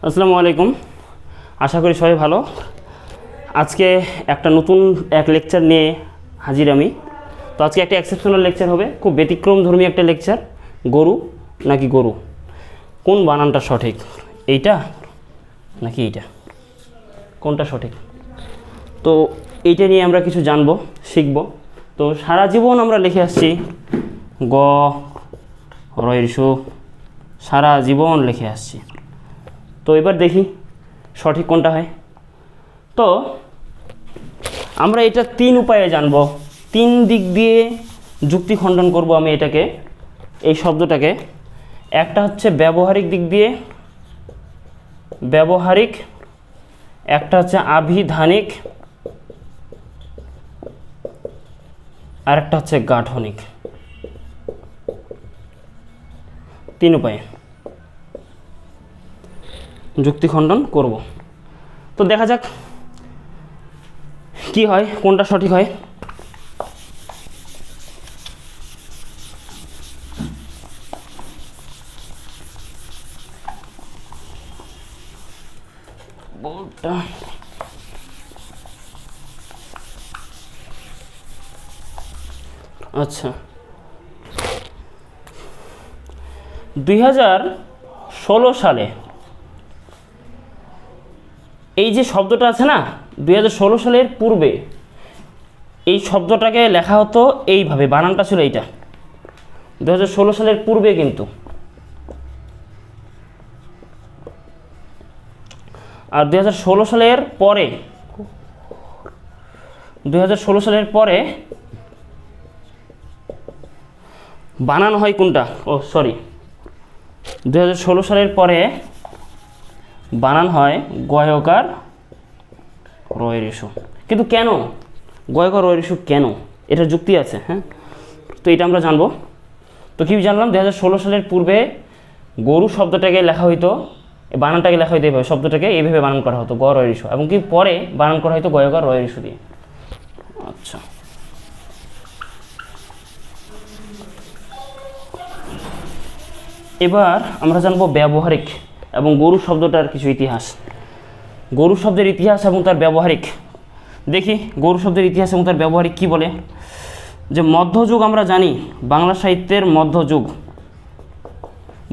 আসসালামু আলাইকুম। আশা করি সবাই ভালো। আজকে একটা নতুন লেকচার নিয়ে হাজির আমি। তো আজকে একটা এক্সেপশনাল লেকচার হবে, খুব ব্যতিক্রমধর্মী একটা লেকচার। গরু নাকি গরু, কোন বানানটা সঠিক, এইটা নাকি এইটা, কোনটা সঠিক? তো এইটা নিয়ে আমরা কিছু জানবো, শিখব। তো সারা জীবন আমরা লিখে আসছি গ রয়েরসু, সারা জীবন লিখে আসছি। তো এবার দেখি সঠিক কোনটা হয়। তো আমরা এটা তিন উপায়ে জানব, তিন দিক দিয়ে যুক্তি খণ্ডন করব আমি এটাকে, এই শব্দটাকে। একটা হচ্ছে ব্যবহারিক দিক দিয়ে, ব্যবহারিক, একটা হচ্ছে আভিধানিক, আর একটা হচ্ছে গাঠনিক। তিন উপায়ে যুক্তি খণ্ডন করব। তো দেখা যাক কি হয়, কোনটা সঠিক হয়। বোর্ডটা আচ্ছা, 2016 সালে এই যে শব্দটা আছে না, 2016 সালের পূর্বে এই শব্দটাকে লেখা হতো এইভাবে, বানানটা ছিল এইটা। 2016 সালের পূর্বে কিন্তু, আর 2016 সালের পরে, 2016 সালের পরে বানান হয় কোনটা? ও সরি, 2016 সালের পরে বানান হয় গয়কার রয়েরিসু। কিন্তু কেন গয়কার রয়েরিসু, কেন? এটা যুক্তি আছে, হ্যাঁ। তো এটা আমরা জানবো। তো কি জানলাম, 2016 সালের পূর্বে গরু শব্দটাকে লেখা হইতো, বানানটাকে লেখা হইতো এইভাবে, শব্দটাকে এইভাবে বানান করা হতো গ রয়েরিসু, এবং কি পরে বানান করা হতো গয়কার রয়েরিসু দিয়ে। আচ্ছা, এবার আমরা জানবো ব্যবহারিক এবং গরু শব্দটার কিছু ইতিহাস। গরু শব্দের ইতিহাস এবং তার ব্যবহারিক। দেখি গরু শব্দের ইতিহাস এবং তার ব্যবহারিক কি বলে। যে মধ্যযুগ আমরা জানি, বাংলা সাহিত্যের মধ্যযুগ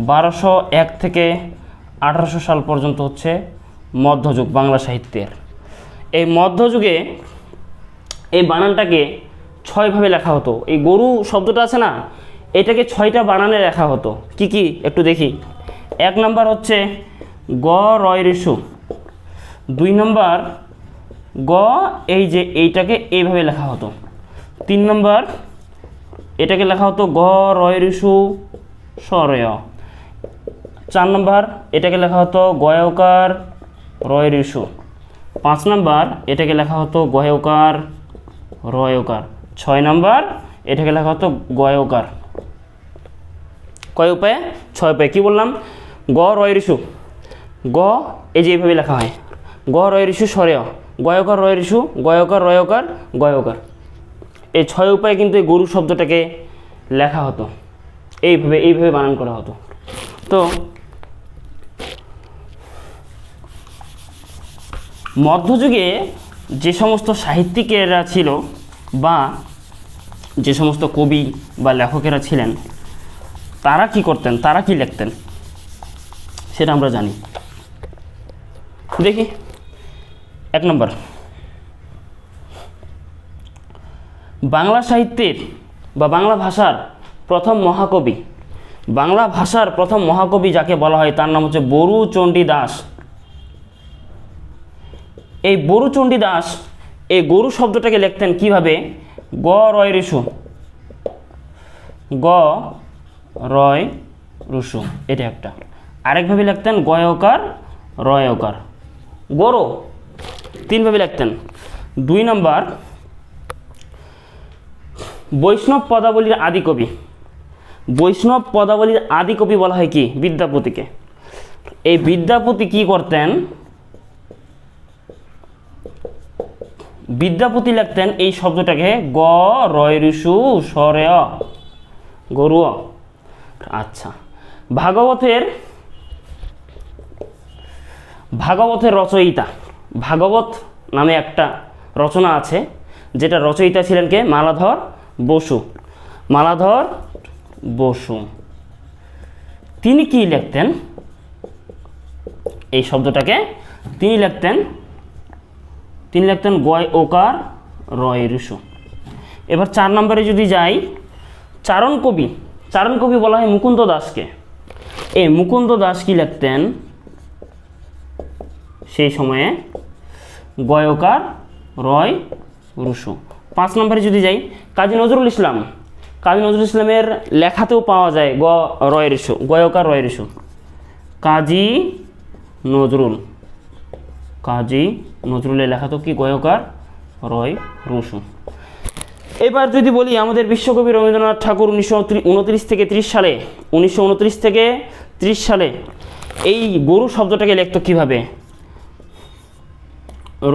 1201 থেকে 1800 সাল পর্যন্ত হচ্ছে মধ্যযুগ বাংলা সাহিত্যের। এই মধ্যযুগে এই বানানটাকে 6 ভাবে লেখা হতো। এই গরু শব্দটা আছে না, এটাকে 6টা বানানে লেখা হতো। কি কি একটু দেখি। 1 নম্বর হচ্ছে গ রয়রিসু, 2 নম্বর গ, এই যে এইটাকে এইভাবে লেখা হতো। 3 নম্বর এটাকে লেখা হতো গ রয়রিসু সরয়। 4 নম্বর এটাকে লেখা হতো গয়কার রয়রিসু। 5 নম্বর এটাকে লেখা হতো গয়কার রয়কার। 6 নম্বর এটাকে লেখা হতো গয়কার। কয় উপায়ে? 6 উপায়ে। কি বললাম? গ রয়রিসু, গ এই যে এইভাবে লেখা হয়, গ রয়রিসু সরেয়, গয়কার রয়রিসু, গয়কার রয়কার, গয়কার। এই 6 উপায়ে কিন্তু এই গরু শব্দটাকে লেখা হতো, এইভাবে এইভাবে বানান করা হতো। তো মধ্যযুগে যে সমস্ত সাহিত্যিকেরা ছিল বা যে সমস্ত কবি বা লেখকেরা ছিলেন, তারা কি করতেন, তারা কি লিখতেন সেটা আমরা জানি। দেখি 1 নম্বর, বাংলা সাহিত্যের বা বাংলা ভাষার প্রথম মহাকবি, বাংলা ভাষার প্রথম মহাকবি যাকে বলা হয় তার নাম হচ্ছে বরুচণ্ডী দাস। এই বরুচণ্ডী দাস এই গরু শব্দটাকে লিখতেন কিভাবে? গ রয় ঋষু, গ রয় রুসু, এটা একটা। আরেকভাবে লিখতেন গয়কার রয়কার, গরু। 3 ভাবে লিখতেন। 2 নম্বর বৈষ্ণব পদাবলীর আদি কবি, বৈষ্ণব পদাবলীর আদি কবি বলা হয় কি? বিদ্যাপতিকে। এই বিদ্যাপতি কি করতেন? বিদ্যাপতি লিখতেন এই শব্দটাকে গ রয় ঋষু সরে গরু। আচ্ছা, ভাগবতের ভাগবতের রচয়িতা, ভাগবত নামে একটা রচনা আছে, যেটা রচয়িতা ছিলেন কে? মালাধর বসু। মালাধর বসু তিনি কি লিখতেন? এই শব্দটাকে তিনি লিখতেন গয় ওকার রয় ঋষু। এবার 4 নম্বরে যদি যাই, চারণ কবি বলা হয় মুকুন্দ দাসকে। এই মুকুন্দ দাস কি লিখতেন সেই সময়ে? গয়কার রয় রুশু। 5 নম্বরে যদি যাই, কাজী নজরুল ইসলামের লেখাতেও পাওয়া যায় রয় ঋষু, গয়কার রয় ঋষু। কাজী নজরুলের লেখাতেও কি গয়কার রয় রুশু। এবার যদি বলি আমাদের বিশ্বকবি রবীন্দ্রনাথ ঠাকুর 1929 থেকে 30 সালে এই গরু শব্দটাকে লিখত কিভাবে?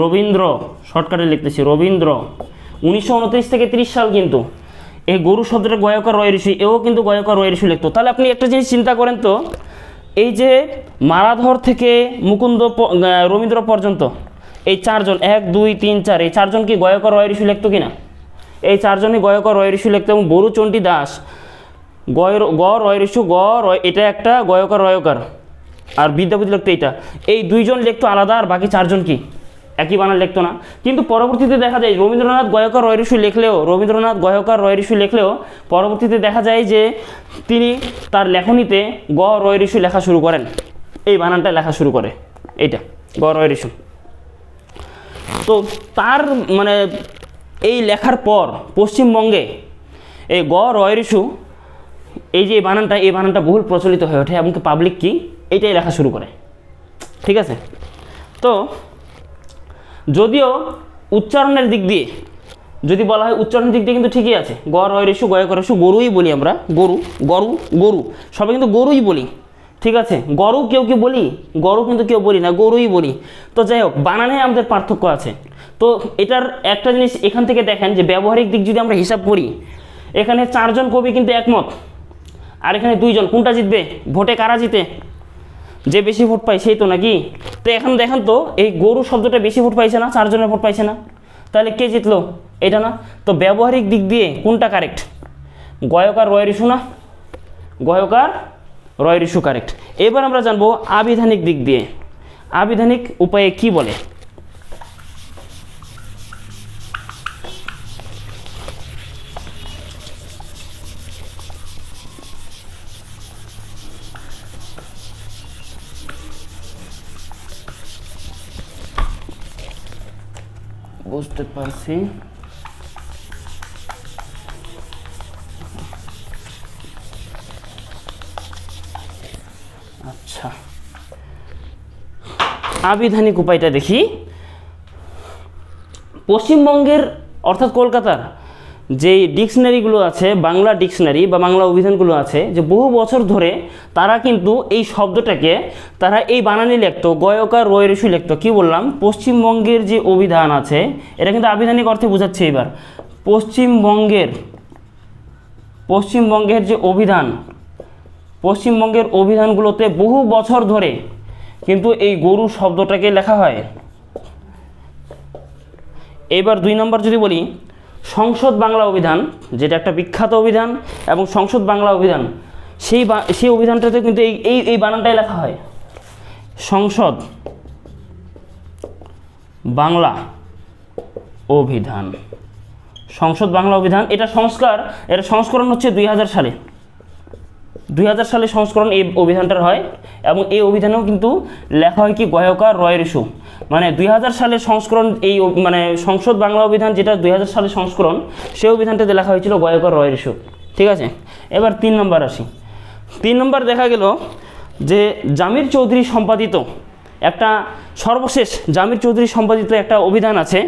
রবীন্দ্র, শর্টকাটে লিখতেছি রবীন্দ্র, 1929 থেকে 30 সাল কিন্তু এই গরু শব্দটা গয়কার রয় ঋষি, এও কিন্তু গয়কার রয় ঋষি লিখত। তাহলে আপনি একটা জিনিস চিন্তা করেন তো, এই যে মালাধর থেকে রবীন্দ্র পর্যন্ত এই 4 জন, 1 2 3 4, এই 4 জন কি গয়কার রয় ঋষি লিখত কিনা? এই 4 জনই গয়কার রয় ঋষি লিখত। এবং বরুচণ্ডী দাস রয় ঋষু এটা একটা গয়কার রয়কার, আর বিদ্যাপতি লিখতো এইটা। এই 2 জন লিখতো আলাদা, আর বাকি 4 জন কি একই বানান লিখতো না। কিন্তু পরবর্তীতে দেখা যায় রবীন্দ্রনাথ গয়কার রয় ঋষি লিখলেও পরবর্তীতে দেখা যায় যে তিনি তার লেখনীতে রয় ঋষি লেখা শুরু করেন, এই বানানটা লেখা শুরু করে, এইটা রয় ঋষি। তো তার মানে এই লেখার পর পশ্চিমবঙ্গে এই রয় ঋষু এই বানানটা বহুল প্রচলিত হয়ে ওঠে, এবং পাবলিক কি এইটাই লেখা শুরু করে। ঠিক আছে, তো যদিও উচ্চারণের দিক দিয়ে যদি বলা হয়, উচ্চারণের দিক দিয়ে কিন্তু ঠিকই আছে, রয় ঋষু গয়কার ঋষু, গরুই বলি আমরা, গরু সবাই কিন্তু গরুই বলি। ঠিক আছে, গরু কেউ কি বলি, গরু কিন্তু কেউ বলি না, গরুই বলি। তো যাই হোক, বানানে আমাদের পার্থক্য আছে। তো এটার একটা জিনিস এখান থেকে দেখেন যে ব্যবহারিক দিক যদি আমরা হিসাব করি, এখানে 4 জন কবি কিন্তু একমত, আর এখানে 2 জন। কোনটা জিতবে? ভোটে কারা জিতে? যে বেশি ভোট পায় সেই তো, নাকি? তো এখন দেখেন তো, এই গরু শব্দটা বেশি ভোট পাইছে না, 4 জনের ভোট পাইছে না, তাহলে কে জিতলো? এটা না? তো ব্যবহারিক দিক দিয়ে কোনটা কারেক্ট? গয়কার রয় ঋষু না? গয়কার রয় ঋষু কারেক্ট। এবার আমরা জানবো আবিধানিক দিক দিয়ে, আবিধানিক উপায়ে কি বলে। বুঝতে পারছি। আচ্ছা, আবিধানিক উপায়টা দেখি। পশ্চিমবঙ্গের অর্থাৎ কলকাতার যে ডিকশনারিগুলো আছে, বাংলা ডিকশনারি বা বাংলা অভিধানগুলো আছে, যে বহু বছর ধরে তারা কিন্তু এই শব্দটাকে তারা এই বানানে লিখত, গয়কার রয় ঋষি লিখত। কী বললাম? পশ্চিমবঙ্গের যে অভিধান আছে, এটা কিন্তু আবিধানিক অর্থে বোঝাচ্ছে। এবার পশ্চিমবঙ্গের যে অভিধান, পশ্চিমবঙ্গের অভিধানগুলোতে বহু বছর ধরে কিন্তু এই গরু শব্দটাকে লেখা হয়। এবার 2 নম্বর যদি বলি, সংসদ বাংলা অভিধান, যেটা একটা বিখ্যাত অভিধান, এবং সংসদ বাংলা অভিধান, সেই অভিধানটাতে কিন্তু এই বানানটাই লেখা হয়, সংসদ বাংলা অভিধান। সংসদ বাংলা অভিধান, এটা সংস্করণ হচ্ছে 2000 সালে সংস্করণ এই অভিধানটার হয়, এবং এই অভিধানেও কিন্তু লেখা হয় কি গয়কার রয় ঋষু। মানে 2000 সালের সংস্করণ, এই মানে সংসদ বাংলা অভিধান যেটা 2000 সালের সংস্করণ, সেই অভিধানটাতে লেখা হয়েছিল গয়কার রয় ঋষু। ঠিক আছে, এবার 3 নম্বর আসি। 3 নম্বর দেখা গেল যে জামির চৌধুরী সম্পাদিত একটা, সর্বশেষ জামির চৌধুরী সম্পাদিত একটা অভিধান আছে,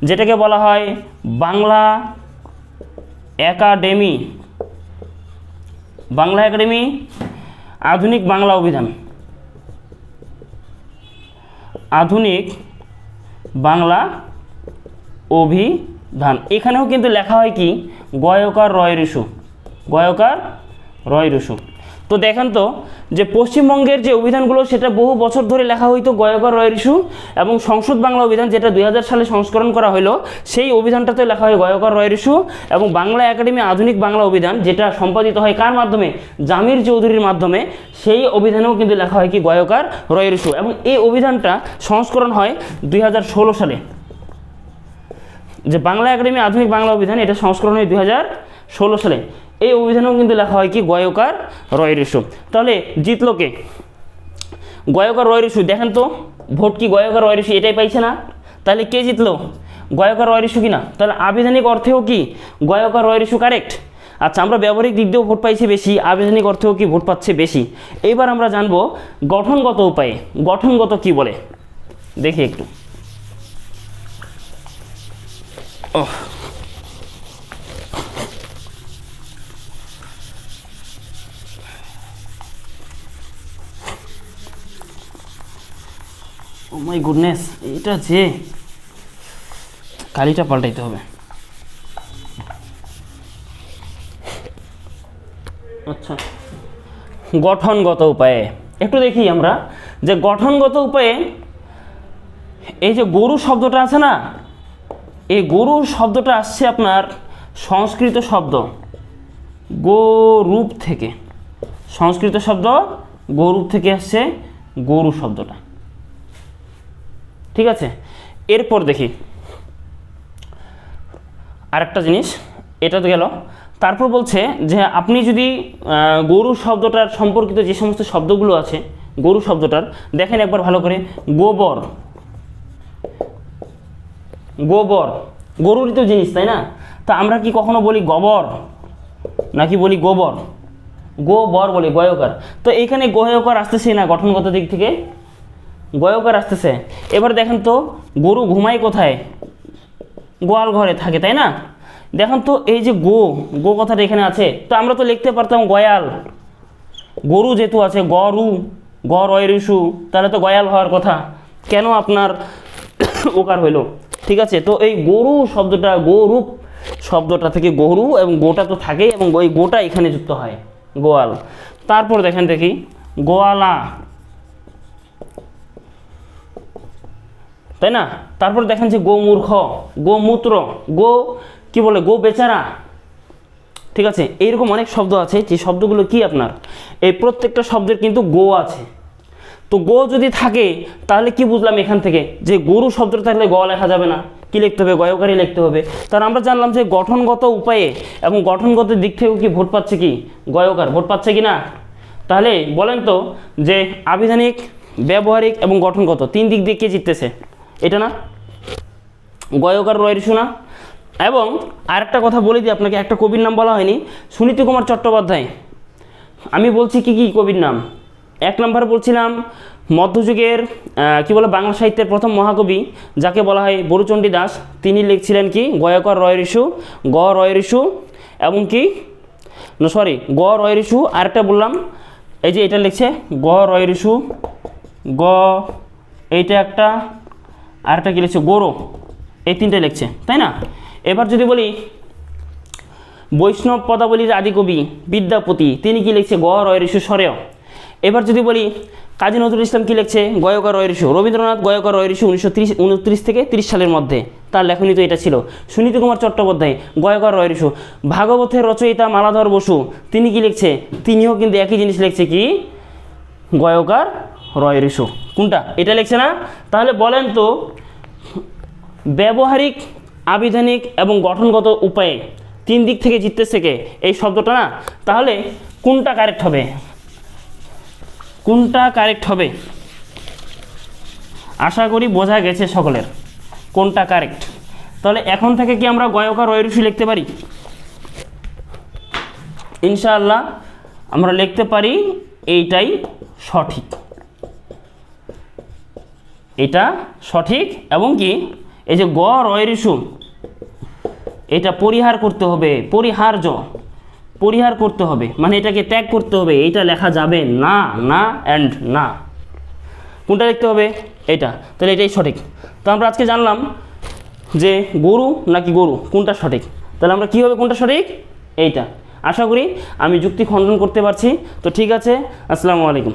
যেটাকে বলা হয় বাংলা একাডেমি আধুনিক বাংলা অভিধান। আধুনিক বাংলা অভিধান, এখানেও কিন্তু লেখা হয় কি গয়কার রয় ঋষু, গয়কার রয় ঋষু। তো দেখেন তো যে পশ্চিমবঙ্গের যে অভিধানগুলো সেটা বহু বছর ধরে লেখা হইতো গয়কার রয়ের ইস্যু, এবং সংসদ বাংলা অভিধান যেটা 2000 সালে সংস্করণ করা হলো সেই অভিধানটাতে লেখা হয় গয়কার রয়ের ইস্যু, এবং বাংলা একাডেমি আধুনিক বাংলা অভিধান যেটা সম্পাদিত হয় কার মাধ্যমে, জামির চৌধুরীর মাধ্যমে, সেই অভিধানেও কিন্তু লেখা হয় কি গয়কার রয়ের ইস্যু, এবং এই অভিধানটা সংস্করণ হয় 2016 সালে। যে বাংলা একাডেমি আধুনিক বাংলা অভিধান এটা সংস্করণ হয় 2016 সালে। এই অভিধানেও কিন্তু লেখা হয় কি গয়কার রয়ের ইস্যু। তাহলে জিতলো কে? গয়কার রয়ের ইস্যু। দেখেন তো ভোট কি গয়কার রয়ের ইস্যু এটাই পাইছে না, তাহলে কে জিতলো? গয়কার রয়ের ইস্যু কিনা? তাহলে আবিধানিক অর্থেও কি গয়কার রয়ের ইস্যু কারেক্ট? আচ্ছা, আমরা ব্যবহারিক দিক দিয়েও ভোট পাইছি বেশি, আবিধানিক অর্থেও কি ভোট পাচ্ছে বেশি। এইবার আমরা জানবো গঠনগত উপায়ে। গঠনগত কি বলে দেখি একটু। ও মাই গুডনেস, এটা যে কালিটা পাল্টাইতে হবে। আচ্ছা, গঠনগত উপায়ে একটু দেখি আমরা যে গঠনগত উপায়ে এই যে গরু শব্দটা আছে না, এই গরু শব্দটা আসছে আপনার সংস্কৃত শব্দ গোরূপ থেকে। সংস্কৃত শব্দ গোরূপ থেকে আসছে গরু শব্দটা, ঠিক আছে। এরপর দেখি আরেকটা জিনিস, এটা তো গেল। তারপর বলছে যে আপনি যদি গরু শব্দটার সম্পর্কিত যে সমস্ত শব্দগুলো আছে গরু শব্দটার দেখেন একবার ভালো করে। গোবর, গোবর গরুরই তো জিনিস, তাই না? তা আমরা কি কখনো বলি গোবর নাকি বলি গোবর? গোবর বলি, গয়কার। তো এইখানে গয়কার আসতেছে না, গঠনগত দিক থেকে গয়কার আসতেছে। এবার দেখেন তো গরু ঘুমায় কোথায়? গোয়াল ঘরে থাকে, তাই না? দেখেন তো এই যে গো গো কথাটা এখানে আছে, তো আমরা তো লিখতে পারতাম গয়াল। গরু যেহেতু আছে গরু গ রয়ের ইস্যু, তাহলে তো গয়াল হওয়ার কথা, কেন আপনার ওকার হইল? ঠিক আছে, তো এই গরু শব্দটা গোরূপ শব্দটা থেকে গরু এবং গোটা তো থাকেই, এবং ওই গোটা এখানে যুক্ত হয় গোয়াল। তারপর দেখেন দেখি গোয়ালা, তাই না? তারপর দেখেন যে গোমূর্খ, গোমূত্র, গো কি বলে গো বেচারা, ঠিক আছে। এইরকম অনেক শব্দ আছে যে শব্দগুলো কি আপনার এই প্রত্যেকটা শব্দের কিন্তু গো আছে। তো গো যদি থাকে তাহলে কি বুঝলাম এখান থেকে যে গরু শব্দটা থাকলে গ লেখা যাবে না, কি লিখতে হবে? গয়কারই লিখতে হবে। তার আমরা জানলাম যে গঠনগত উপায়ে এবং গঠনগত দিক থেকেও কি ভোট পাচ্ছে কি গয়কার, ভোট পাচ্ছে কি না? তাহলে বলেন তো যে আবিধানিক, ব্যবহারিক এবং গঠনগত তিন দিক দিয়ে কে জিততেছে? এটা না গয়কার রয়ের ইস্যু না? এবং আরেকটা কথা বলে দিই আপনাকে, একটা কবির নাম বলা হয়নি, সুনীতি কুমার চট্টোপাধ্যায়। আমি বলছি কি কি কবির নাম। এক নম্বর বলছিলাম মধ্যযুগের কি বলে বাংলা সাহিত্যের প্রথম মহাকবি যাকে বলা হয় বরুচণ্ডী দাস, তিনি লিখছিলেন কি গয়কার রয়ের ইস্যু, গ রয়ের ইস্যু, এবং কি সরি গ রয়ের ইস্যু। আরেকটা বললাম এই যে এটা লিখছে গ রয়ের ইস্যু, গ এইটা একটা, আরেকটা কি লিখছে গরু, এই তিনটে লিখছে, তাই না? এবার যদি বলি বৈষ্ণব পদাবলীর আদিকবি বিদ্যাপতি, তিনি কি লিখছে গ রয়ের ইস্যু সরেয়। এবার যদি বলি কাজী নজরুল ইসলাম কি লিখছে গয়কার রয়ের ইস্যু। রবীন্দ্রনাথ গয়কার রয়ের ইস্যু 1929 থেকে 30 সালের মধ্যে, তার লেখনী তো এটা ছিল। সুনীতি কুমার চট্টোপাধ্যায় গয়কার রয়ের ইস্যু। ভাগবতের রচয়িতা মালাধর বসু তিনি কি লিখছে? তিনিও কিন্তু একই জিনিস লিখছে কি গয়কার রয়ের ইস্যু। কোনটা? এটা লিখছে না? তাহলে বলেন তো ব্যবহারিক, আবিধানিক এবং গঠনগত উপায়ে তিন দিক থেকে জিততেছে কে এই শব্দটা না? তাহলে কোনটা কারেক্ট হবে? কোনটা কারেক্ট হবে? আশা করি বোঝা গেছে সকলের কোনটা কারেক্ট। তাহলে এখন থেকে কি আমরা গয়কার রয়ের ইস্যু লিখতে পারি? ইনশাআল্লাহ আমরা লিখতে পারি এইটাই সঠিক, এটা সঠিক। এবং কি এই যে গ রয়ের ইস্যু এটা পরিহার করতে হবে, পরিহার্য, পরিহার করতে হবে, মানে এটাকে ত্যাগ করতে হবে, এইটা লেখা যাবে না, না অ্যান্ড না। কোনটা লিখতে হবে? এটা। তাহলে এটাই সঠিক। তো আমরা আজকে জানলাম যে গরু নাকি গরু কোনটা সঠিক। তাহলে আমরা কী হবে কোনটা সঠিক? এইটা। আশা করি আমি যুক্তি খণ্ডন করতে পারছি। তো ঠিক আছে, আসসালামু আলাইকুম।